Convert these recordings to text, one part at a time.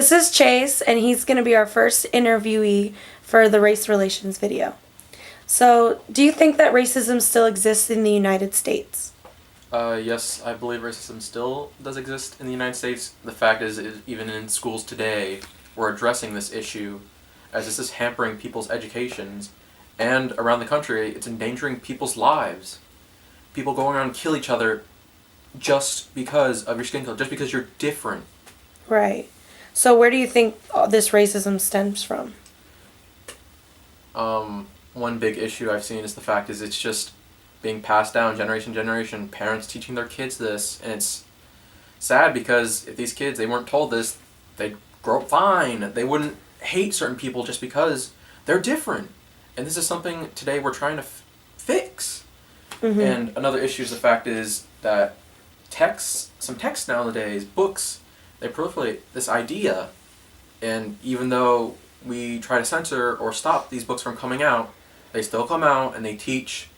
This is Chase, and he's going to be our first interviewee for the race relations video. So, do you think that racism still exists in the United States? Yes, I believe racism still does exist in the United States. The fact is even in schools today, we're addressing this issue as this is hampering people's educations, and around the country, it's endangering people's lives. People going around and kill each other just because of your skin color, just because you're different. Right. So, where do you think this racism stems from? One big issue I've seen is the fact is it's just being passed down generation to generation, parents teaching their kids this, and it's sad because if these kids they weren't told this, they'd grow up fine. They wouldn't hate certain people just because they're different. And this is something today we're trying to fix. Mm-hmm. And another issue is the fact is that some texts nowadays, books, they proliferate this idea, and even though we try to censor or stop these books from coming out, they still come out and they teach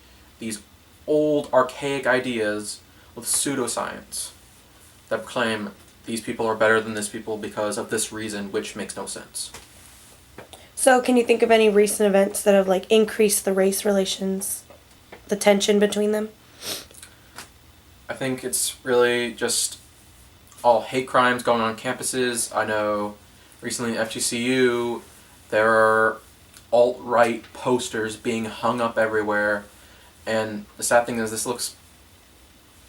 these old archaic ideas with pseudoscience that claim these people are better than this people because of this reason, which makes no sense. So, can you think of any recent events that have increased the race relations, the tension between them? I think it's really just all hate crimes going on campuses. I know recently at FGCU there are alt-right posters being hung up everywhere, and the sad thing is this looks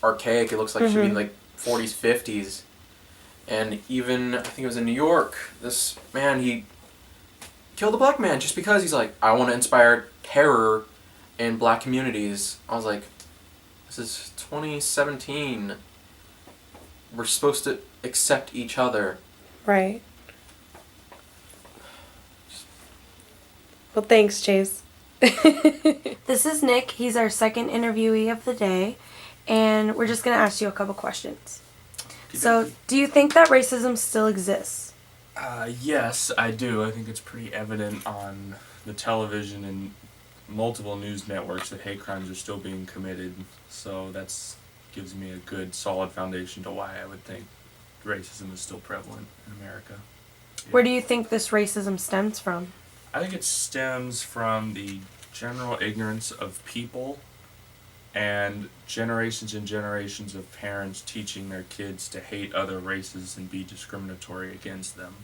archaic. It looks like it should be in Mm-hmm. 40s, 50s. And even, I think it was in New York, this man, he killed a black man just because he's like, I want to inspire terror in black communities. I was like, this is 2017. We're supposed to accept each other. Right. Well, thanks, Chase. This is Nick. He's our second interviewee of the day, and we're just going to ask you a couple questions. So, do you think that racism still exists? Yes, I do. I think it's pretty evident on the television and multiple news networks that hate crimes are still being committed. So that's gives me a good, solid foundation to why I would think racism is still prevalent in America. Where do you think this racism stems from? I think it stems from the general ignorance of people and generations of parents teaching their kids to hate other races and be discriminatory against them.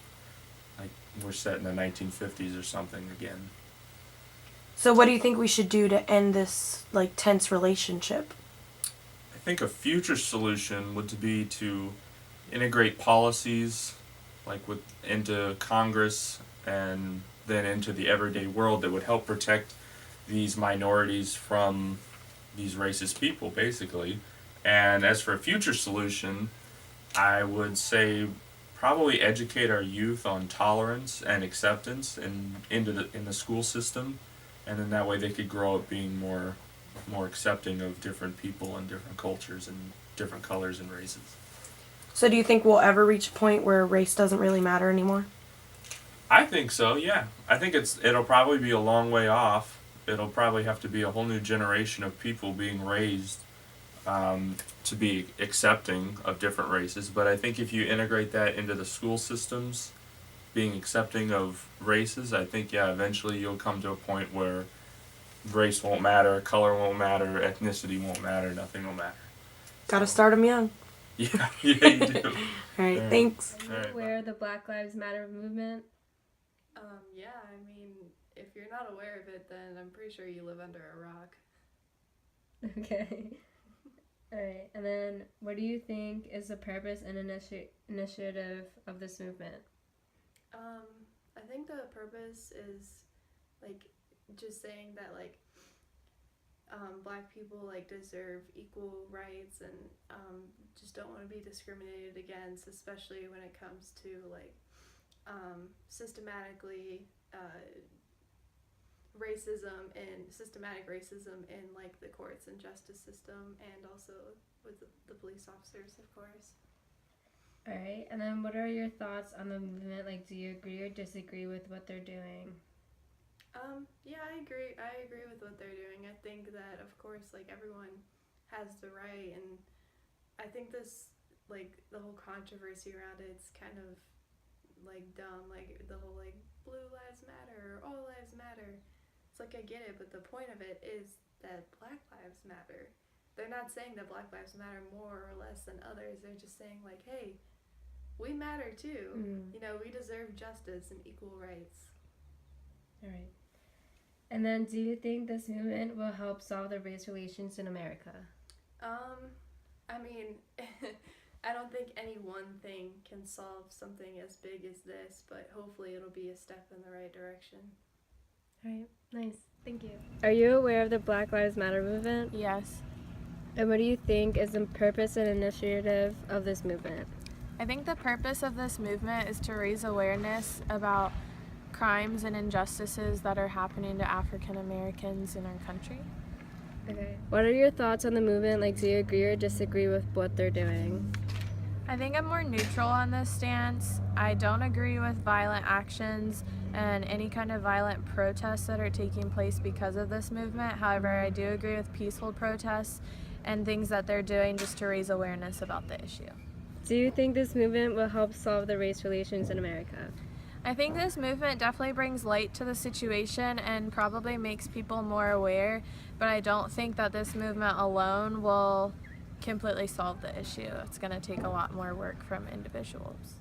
Like we're set in the 1950s or something again. So, what do you think we should do to end this tense relationship? I think a future solution would be to integrate policies into Congress and then into the everyday world that would help protect these minorities from these racist people, basically. And as for a future solution, I would say probably educate our youth on tolerance and acceptance in the school system, and then that way they could grow up being more accepting of different people and different cultures and different colors and races. So, do you think we'll ever reach a point where race doesn't really matter anymore? I think so, yeah. I think it'll probably be a long way off. It'll probably have to be a whole new generation of people being raised to be accepting of different races. But I think if you integrate that into the school systems, being accepting of races, I think, yeah, eventually you'll come to a point where race won't matter, color won't matter, ethnicity won't matter, nothing will matter. Gotta start them young. Yeah, yeah, you do. All right, thanks. All right, Aware of the Black Lives Matter movement? Yeah, I mean, if you're not aware of it, then I'm pretty sure you live under a rock. Okay. Alright, and then what do you think is the purpose and initiative of this movement? I think the purpose is, just saying that, black people, deserve equal rights and, just don't want to be discriminated against, especially when it comes to, systematically, systematic racism in the courts and justice system, and also with the police officers, of course. Alright, and then what are your thoughts on the movement? Do you agree or disagree with what they're doing? Yeah, I agree. I agree with what they're doing. I think that, of course, everyone has the right, and I think this, the whole controversy around it's kind of like dumb, like the whole like blue lives matter or all lives matter. It's like I get it, but the point of it is that Black lives matter. They're not saying that Black lives matter more or less than others. They're just saying like, hey, we matter too. Mm. You know, we deserve justice and equal rights. All right. And then, do you think this movement will help solve the race relations in America? I mean, I don't think any one thing can solve something as big as this, but hopefully it'll be a step in the right direction. All right. Nice. Thank you. Are you aware of the Black Lives Matter movement? Yes. And what do you think is the purpose and initiative of this movement? I think the purpose of this movement is to raise awareness about crimes and injustices that are happening to African Americans in our country. Okay. What are your thoughts on the movement? Like, do you agree or disagree with what they're doing? I think I'm more neutral on this stance. I don't agree with violent actions and any kind of violent protests that are taking place because of this movement. However, I do agree with peaceful protests and things that they're doing just to raise awareness about the issue. Do you think this movement will help solve the race relations in America? I think this movement definitely brings light to the situation and probably makes people more aware, but I don't think that this movement alone will completely solve the issue. It's going to take a lot more work from individuals.